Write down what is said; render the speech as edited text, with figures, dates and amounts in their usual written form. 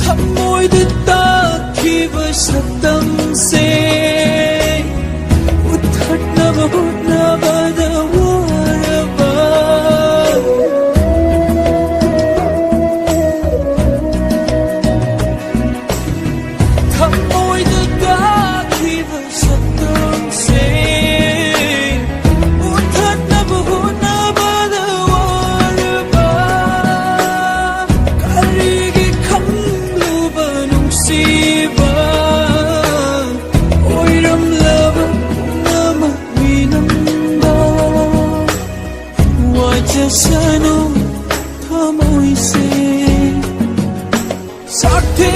थमोइदा ताखिबा सतम से उथट्नबा होट्नबदा वारबा थमोइदा ताखिबा सतम से उथट्नबा होट्नबदा वारबा करिगी खंगलुबा नुंगसिबा ओइरमलबा नमविनंबा वाजसनु थमोइसे साथे